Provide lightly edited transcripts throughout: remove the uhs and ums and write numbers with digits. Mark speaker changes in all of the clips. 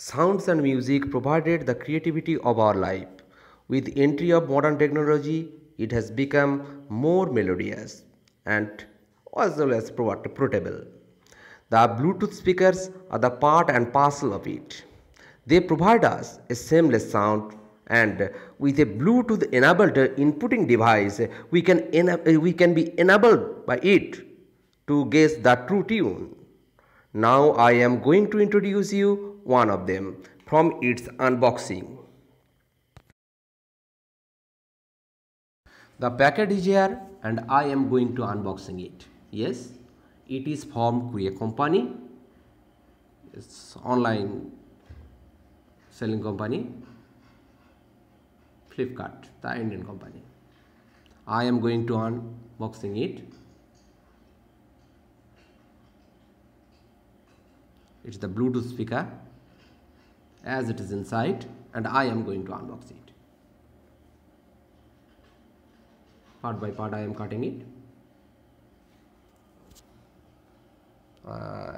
Speaker 1: Sounds and music provided the creativity of our life. With entry of modern technology, it has become more melodious and as well as portable. The Bluetooth speakers are the part and parcel of it. They provide us a seamless sound, and with a Bluetooth enabled inputting device, we can be enabled by it to guess the true tune. Now I am going to introduce you one of them from its unboxing. The packet is here and I am going to unboxing it. Yes, it is from Korea company. It's online selling company. Flipkart, the Indian company. I am going to unboxing it. It's the Bluetooth speaker as it is inside, and I am going to unbox it. Part by part I am cutting it.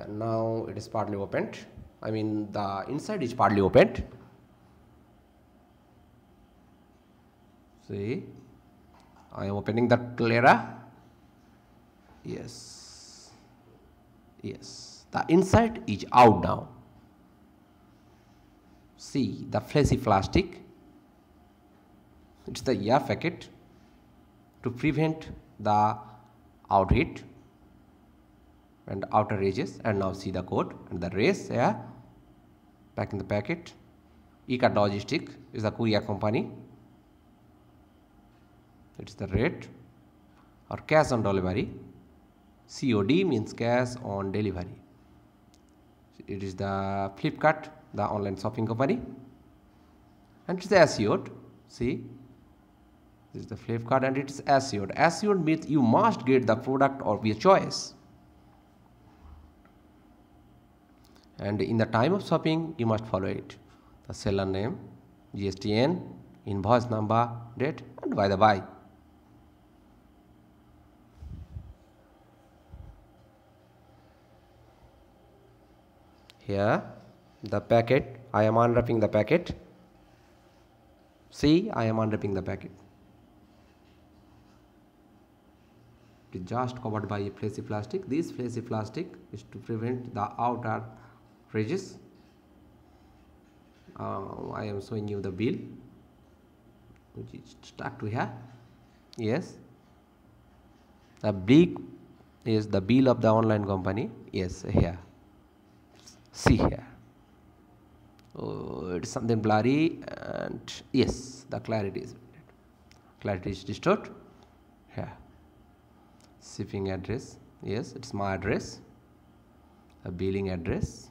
Speaker 1: Now it is partly opened. I mean the inside is partly opened. See, I am opening the Clara. Yes, the inside is out now. See the fleshy plastic. It's the air packet to prevent the out heat and outer edges. And now see the code and the race here back in the packet. Ecart Logistic is the Korea company. It's the rate or cash on delivery. COD means cash on delivery. It is the Flipkart, the online shopping company, and it's assured. See, this is the Flipkart and it's assured. Assured means you must get the product of your choice. And in the time of shopping, you must follow it. The seller name, GSTN, invoice number, date, and by the by. Here, the packet, I am unwrapping the packet. See, I am unwrapping the packet. It is just covered by a fleshy plastic. This fleshy plastic is to prevent the outer edges. I am showing you the bill, which is stuck to here. Yes, the big is the bill of the online company. Yes, here. See here. Oh, it's something blurry, and yes, the clarity is distorted. Here, shipping address. Yes, it's my address. A billing address.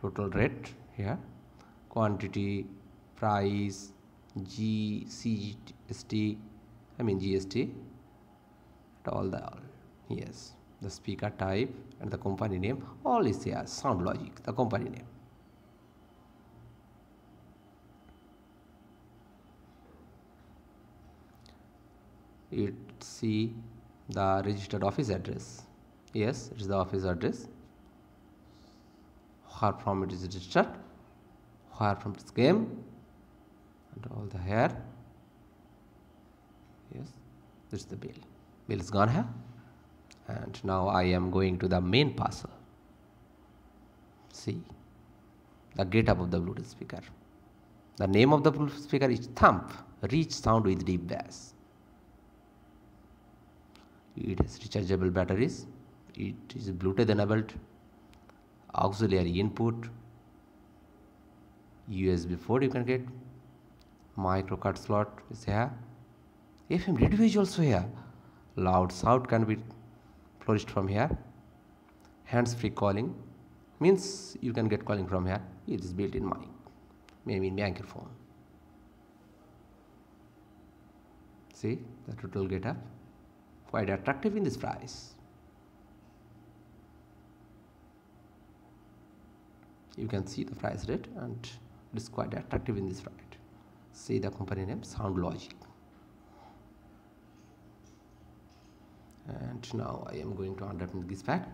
Speaker 1: Total rate here. Quantity, price, GST. I mean GST. All. Yes. The speaker type and the company name, all is here. Sound Logic, the company name. It see the registered office address. Yes, it is the office address. Where from it is registered, where from it came, and all the here. Yes, this is the bill. Bill is gone here. And now I am going to the main parcel. See the get-up of the Bluetooth speaker. The name of the Bluetooth speaker is Thump, rich sound with deep bass. It has rechargeable batteries. It is Bluetooth enabled, auxiliary input, USB 4 you can get, micro card slot is here, FM radio is also here, loud sound can be flourished from here, hands-free calling means you can get calling from here. It is built in mic, maybe in microphone. See the total get-up, quite attractive in this price. You can see the price rate and it is quite attractive in this rate. See the company name, Sound Logic. And now I am going to unwrap this pack.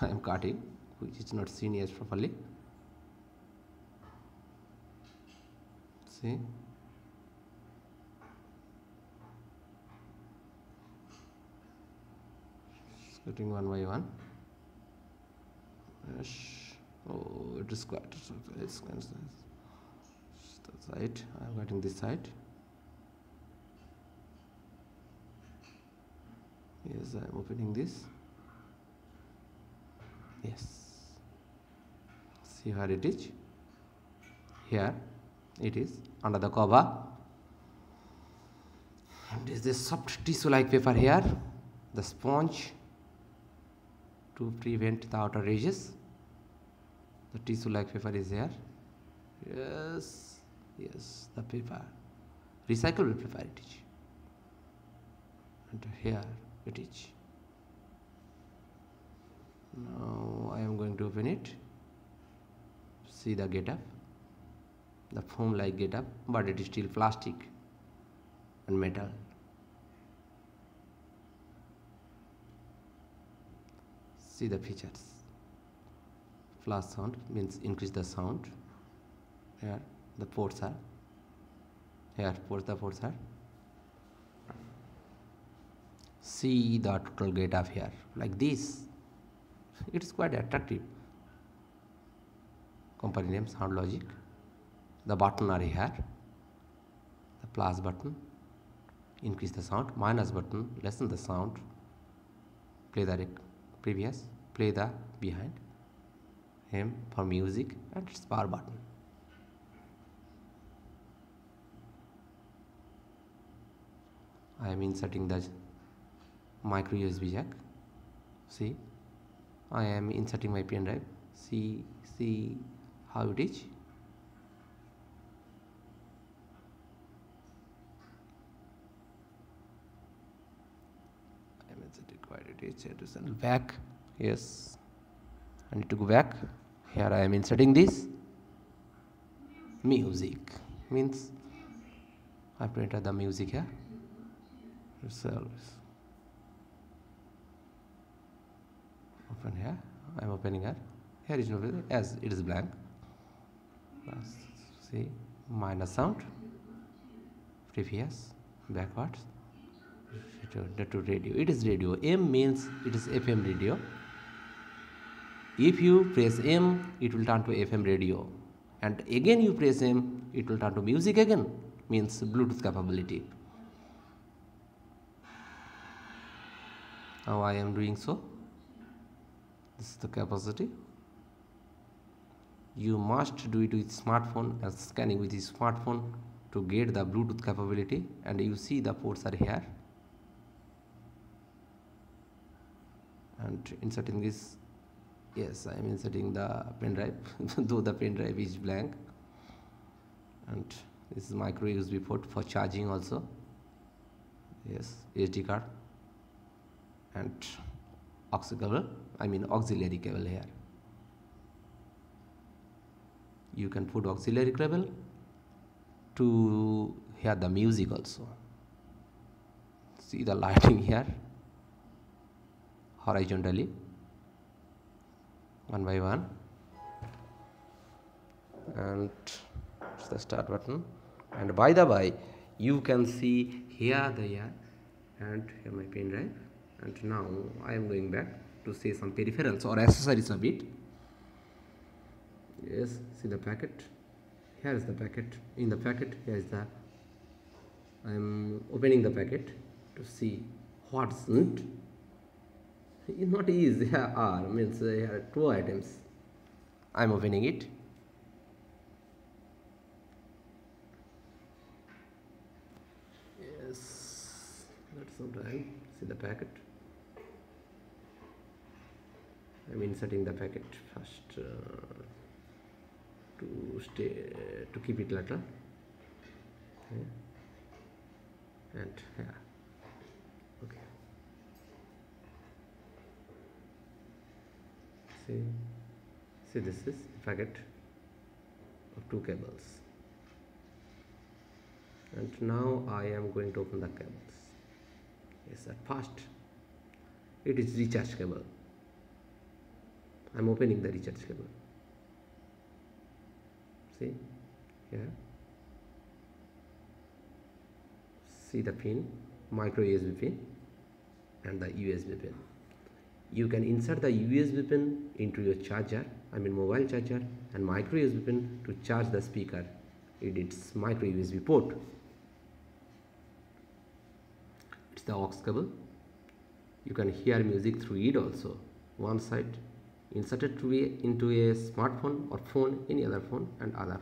Speaker 1: I am cutting, which is not seen as properly. See, it's cutting one by one. Yes. Oh, it is quite. It's the side. I am cutting this side. Yes, I am opening this. Yes. See where it is. Here it is under the cover. There is this soft tissue-like paper here. The sponge to prevent the outer edges. The tissue-like paper is here. Yes, yes, the paper, recyclable paper it is. And here it is. Now I am going to open it. See the get-up, the foam-like get-up, but it is still plastic and metal. See the features. Flash sound means increase the sound. Here the ports are. Here the ports are. See the total get-up here like this. It is quite attractive. Company name Sound Logic. The button are here. The plus button increase the sound, minus button lessen the sound, play the previous, play the behind, M for music, and its power button. I am inserting the micro USB jack. See, I am inserting my pen drive. See how it is. I am inserting quite it is. To send back. Yes, I need to go back. Here I am inserting this music. Means I have to enter the music here. Open here. I am opening here. Here is no, as it is blank. See, minus sound, previous, backwards, to radio. It is radio. M means it is FM radio. If you press M, it will turn to FM radio, and again you press M, it will turn to music again. Means Bluetooth capability. Now I am doing so. This is the capacity. You must do it with smartphone and scanning with the smartphone to get the Bluetooth capability, and you see the ports are here. And inserting this, yes, I am inserting the pen drive though the pen drive is blank, and this is micro USB port for charging also. Yes, SD card and auxiliary cable here. You can put auxiliary cable to hear the music also. See the lighting here horizontally, one by one, and it's the start button. And by the way, you can see here the air and here my pen drive. And now I am going back to see some peripherals or accessories of it. Yes, see the packet. Here is the packet. In the packet, here is the. I am opening the packet to see what's in it. It's not easy. Here are means here are two items. I am opening it. Yes, that's some time. See the packet. I am inserting the packet first to keep it lateral. Okay. And yeah, okay. See, this is the packet of two cables. And now I am going to open the cables. Yes, at first it is recharge cable. I'm opening the recharge cable. See here, see the pin, micro USB pin and the USB pin. You can insert the USB pin into your charger, I mean mobile charger, and micro USB pin to charge the speaker in its micro USB port. It's the aux cable. You can hear music through it also. One side inserted into a smartphone or phone, any other phone, and other